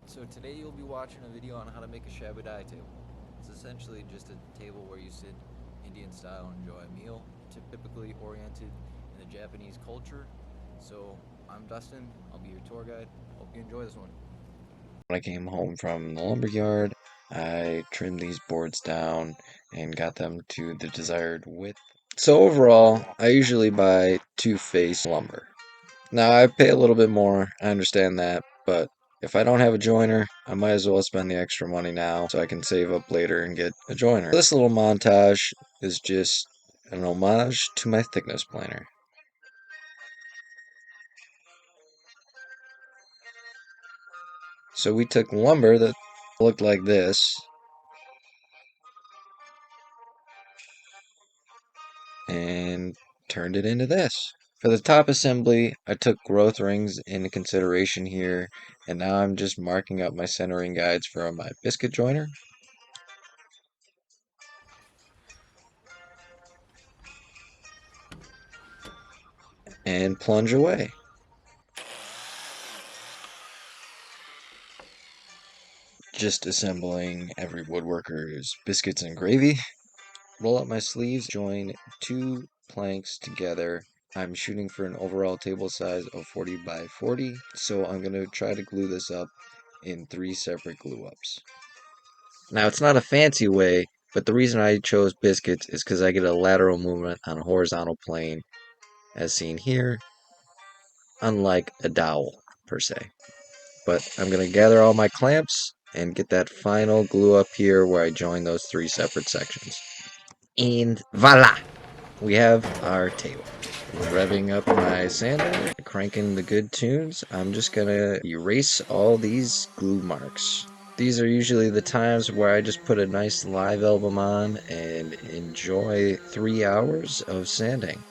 So today you'll be watching a video on how to make a Chabudai table. It's essentially just a table where you sit Indian style and enjoy a meal, typically oriented in the Japanese culture. So I'm Dustin, I'll be your tour guide. Hope you enjoy this one. When I came home from the lumberyard, I trimmed these boards down and got them to the desired width. So overall, I usually buy two-face lumber. Now I pay a little bit more, I understand that, but if I don't have a joiner, I might as well spend the extra money now so I can save up later and get a joiner. This little montage is just an homage to my thickness planner. So we took lumber that looked like this and turned it into this. For the top assembly, I took growth rings into consideration here, and now I'm just marking up my centering guides for my biscuit joiner and plunge away. Just assembling every woodworker's biscuits and gravy. Roll up my sleeves, join two planks together. I'm shooting for an overall table size of 40 by 40, so I'm going to try to glue this up in three separate glue ups. Now, it's not a fancy way, but the reason I chose biscuits is because I get a lateral movement on a horizontal plane, as seen here, unlike a dowel, per se. But I'm going to gather all my clamps and get that final glue up here where I join those three separate sections. And voila! We have our table. Revving up my sander, cranking the good tunes. I'm just gonna erase all these glue marks. These are usually the times where I just put a nice live album on and enjoy 3 hours of sanding.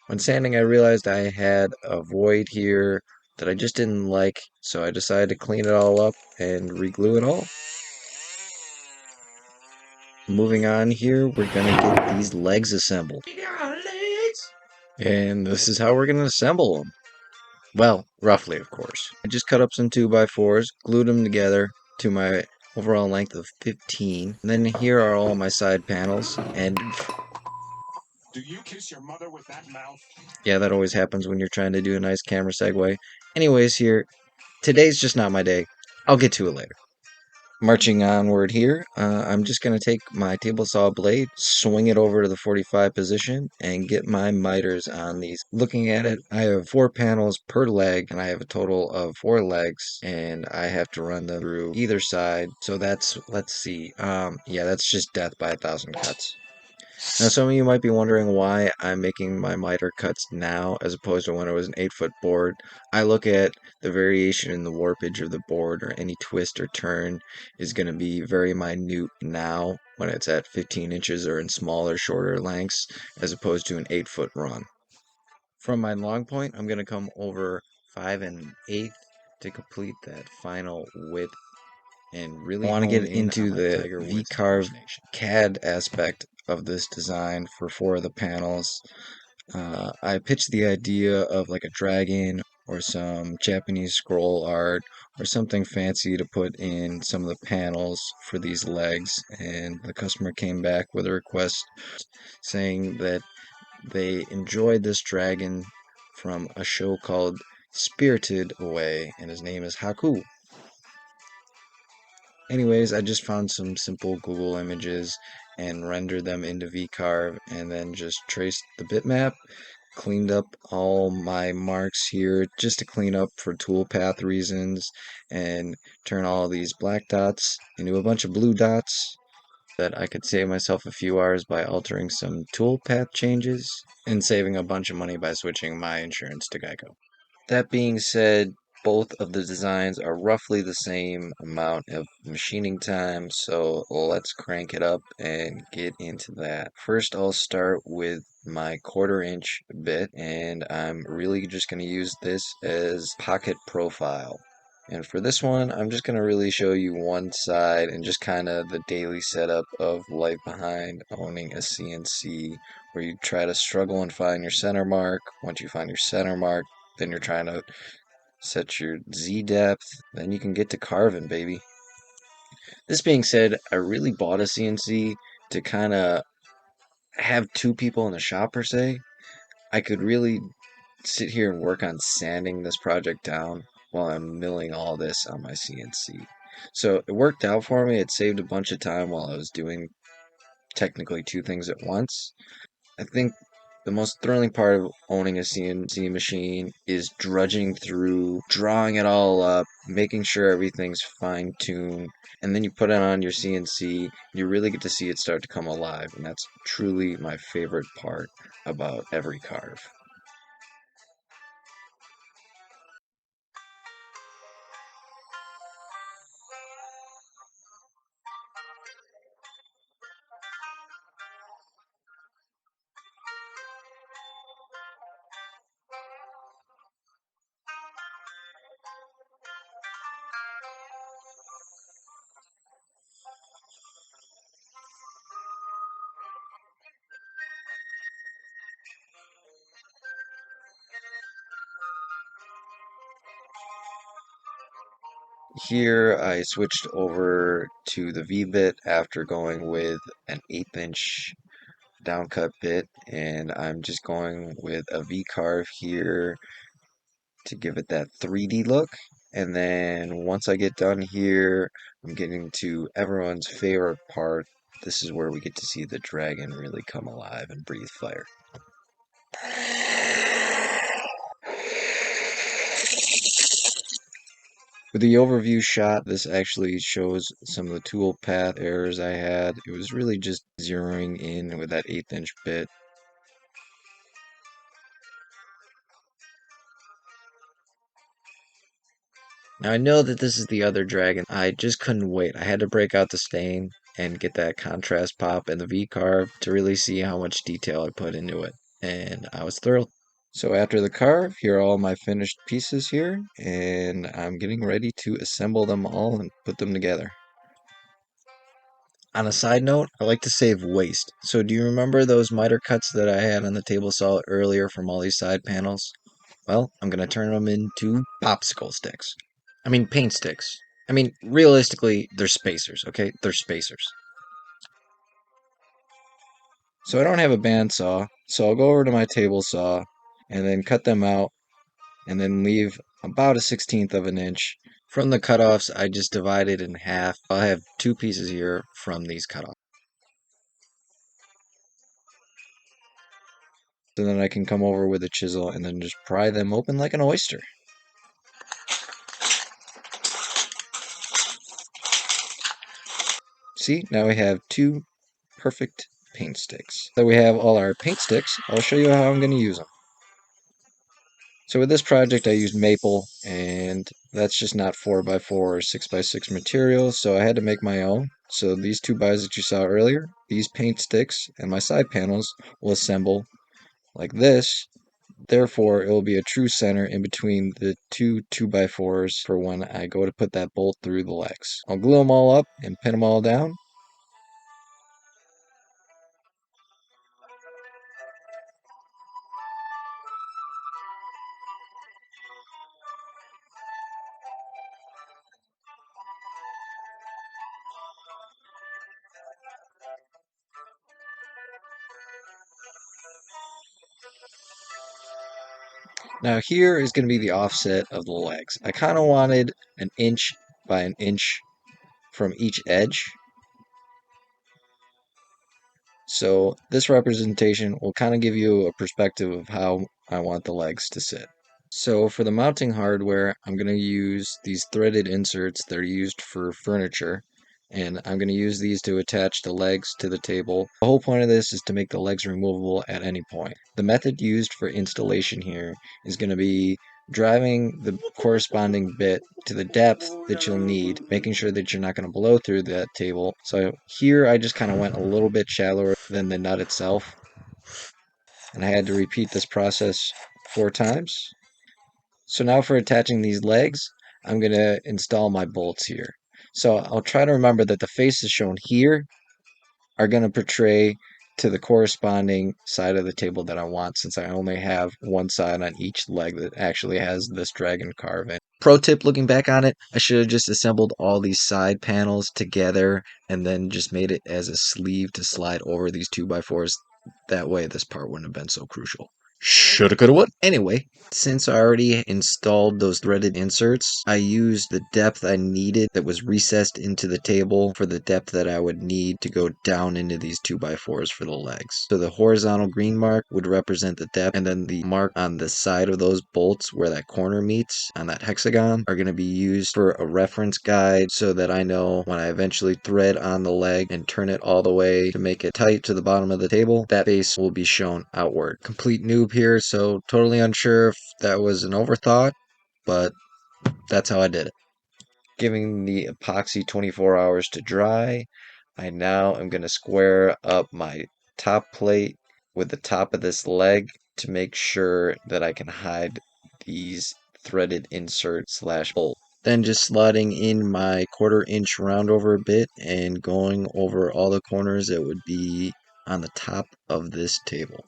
When sanding, I realized I had a void here that I just didn't like, so I decided to clean it all up and reglue it all. Moving on here, we're gonna get these legs assembled. And this is how we're gonna assemble them. Well, roughly, of course. I just cut up some 2x4s, glued them together to my overall length of 15. And then here are all my side panels. And Do you kiss your mother with that mouth? yeah, that always happens when you're trying to do a nice camera segue. Anyways, here, today's just not my day. I'll get to it later. Marching onward here, I'm just going to take my table saw blade, swing it over to the 45 position, and get my miters on these. Looking at it, I have 4 panels per leg, and I have a total of 4 legs, and I have to run them through either side. So that's, let's see, yeah, that's just death by 1,000 cuts. Now, some of you might be wondering why I'm making my miter cuts now as opposed to when it was an 8-foot board. I look at the variation in the warpage of the board, or any twist or turn is going to be very minute now when it's at 15 inches or in smaller, shorter lengths as opposed to an 8-foot run. From my long point, I'm going to come over 5 1/8 to complete that final width and really want to get into the V-carve CAD aspect of this design for 4 of the panels. I pitched the idea of like a dragon or some Japanese scroll art or something fancy to put in some of the panels for these legs, and the customer came back with a request saying that they enjoyed this dragon from a show called Spirited Away, and his name is Haku. Anyways, I just found some simple Google images and rendered them into VCarve and then just traced the bitmap, cleaned up all my marks here just to clean up for toolpath reasons and turn all these black dots into a bunch of blue dots that I could save myself a few hours by altering some toolpath changes and saving a bunch of money by switching my insurance to Geico. That being said, both of the designs are roughly the same amount of machining time, so let's crank it up and get into that. First, I'll start with my 1/4 inch bit, and I'm really just going to use this as pocket profile. And for this one, I'm just going to really show you one side and just kind of the daily setup of life behind owning a CNC, where you try to struggle and find your center mark. Once you find your center mark, then you're trying to set your Z depth, then you can get to carving, baby. This being said, I really bought a CNC to kind of have two people in the shop per se. I could really sit here and work on sanding this project down while I'm milling all this on my CNC. So it worked out for me. It saved a bunch of time while I was doing technically two things at once. I think the most thrilling part of owning a CNC machine is drudging through, drawing it all up, making sure everything's fine tuned, and then you put it on your CNC. You really get to see it start to come alive, and that's truly my favorite part about every carve. Here I switched over to the V-bit after going with an 1/8" downcut bit, and I'm just going with a V-carve here to give it that 3D look. And then once I get done here, I'm getting to everyone's favorite part. This is where we get to see the dragon really come alive and breathe fire. With the overview shot, this actually shows some of the tool path errors I had. It was really just zeroing in with that 1/8" bit. Now I know that this is the other dragon. I just couldn't wait. I had to break out the stain and get that contrast pop and the V-carve to really see how much detail I put into it. And I was thrilled. So after the carve, here are all my finished pieces here, and I'm getting ready to assemble them all and put them together. On a side note, I like to save waste. So do you remember those miter cuts that I had on the table saw earlier from all these side panels? Well, I'm going to turn them into popsicle sticks. I mean, paint sticks. I mean, realistically, they're spacers, okay? They're spacers. So I don't have a bandsaw, so I'll go over to my table saw and then cut them out and then leave about a 1/16 of an inch. From the cutoffs, I just divide it in half. I'll have two pieces here from these cutoffs. So then I can come over with a chisel and then just pry them open like an oyster. See, now we have two perfect paint sticks. So we have all our paint sticks. I'll show you how I'm going to use them. So with this project, I used maple, and that's just not 4x4 or 6x6 material, so I had to make my own. So these two buys that you saw earlier, these paint sticks and my side panels will assemble like this. Therefore, it will be a true center in between the two 2x4s for when I go to put that bolt through the legs. I'll glue them all up and pin them all down. Now here is going to be the offset of the legs. I kind of wanted an inch by an inch from each edge. So this representation will kind of give you a perspective of how I want the legs to sit. So for the mounting hardware, I'm going to use these threaded inserts that are used for furniture, and I'm going to use these to attach the legs to the table. The whole point of this is to make the legs removable at any point. The method used for installation here is going to be driving the corresponding bit to the depth that you'll need, making sure that you're not going to blow through that table. So here I just kind of went a little bit shallower than the nut itself, and I had to repeat this process 4 times. So now for attaching these legs, I'm going to install my bolts here. So I'll try to remember that the faces shown here are going to portray to the corresponding side of the table that I want, since I only have one side on each leg that actually has this dragon carve in. Pro tip, looking back on it, I should have just assembled all these side panels together and then just made it as a sleeve to slide over these 2x4s. That way this part wouldn't have been so crucial. Shoulda, coulda, would. Anyway, since I already installed those threaded inserts, I used the depth I needed that was recessed into the table for the depth that I would need to go down into these 2x4s for the legs. So the horizontal green mark would represent the depth, and then the mark on the side of those bolts where that corner meets on that hexagon are going to be used for a reference guide so that I know when I eventually thread on the leg and turn it all the way to make it tight to the bottom of the table, that base will be shown outward. Complete noob here, so totally unsure if that was an overthought, but that's how I did it. Giving the epoxy 24 hours to dry, I now am going to square up my top plate with the top of this leg to make sure that I can hide these threaded insert slash bolt. Then just slotting in my 1/4 inch round over bit and going over all the corners that would be on the top of this table.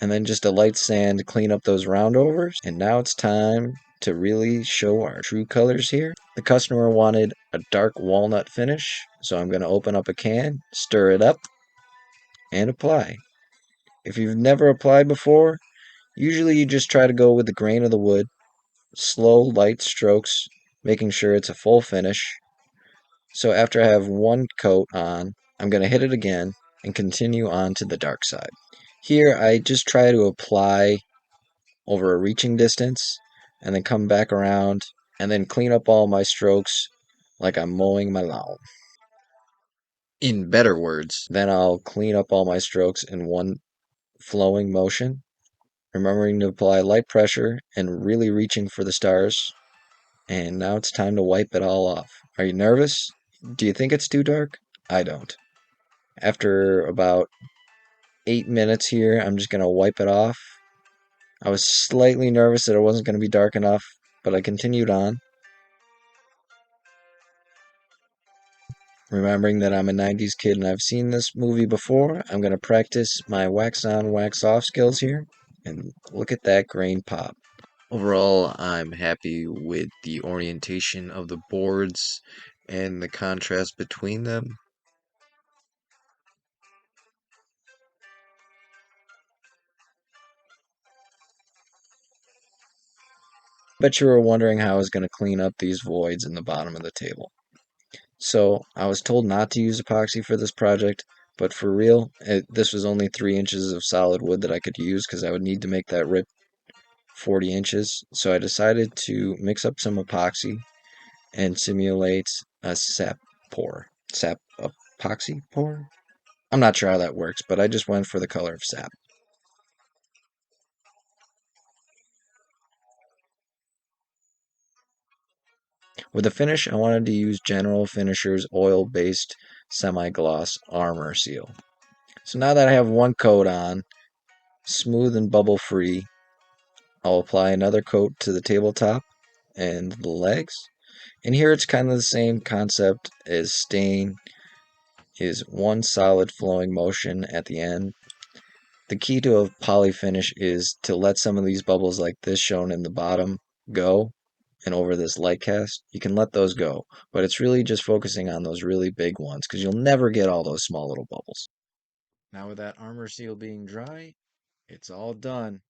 And then just a light sand to clean up those roundovers. And now it's time to really show our true colors here. The customer wanted a dark walnut finish, so I'm going to open up a can, stir it up, and apply. If you've never applied before, usually you just try to go with the grain of the wood, slow, light strokes, making sure it's a full finish. So after I have one coat on, I'm going to hit it again and continue on to the dark side. Here I just try to apply over a reaching distance and then come back around and then clean up all my strokes like I'm mowing my lawn. In better words, then I'll clean up all my strokes in one flowing motion, remembering to apply light pressure and really reaching for the stars. And now it's time to wipe it all off. Are you nervous? Do you think it's too dark? I don't. After about 8 minutes here, I'm just going to wipe it off. I was slightly nervous that it wasn't going to be dark enough, but I continued on. Remembering that I'm a 90s kid and I've seen this movie before, I'm going to practice my wax on, wax off skills here. And look at that grain pop. Overall, I'm happy with the orientation of the boards and the contrast between them. Bet you were wondering how I was going to clean up these voids in the bottom of the table. So I was told not to use epoxy for this project, but for real, this was only 3 inches of solid wood that I could use because I would need to make that rip 40 inches. So I decided to mix up some epoxy and simulate a sap pour. Sap epoxy pour? I'm not sure how that works, but I just went for the color of sap. With the finish, I wanted to use General Finisher's oil-based semi-gloss armor seal. So now that I have one coat on, smooth and bubble-free, I'll apply another coat to the tabletop and the legs. And here it's kind of the same concept as stain, is one solid flowing motion at the end. The key to a poly finish is to let some of these bubbles like this shown in the bottom go, and over this light cast, you can let those go. But it's really just focusing on those really big ones because you'll never get all those small little bubbles. Now with that armor seal being dry, it's all done.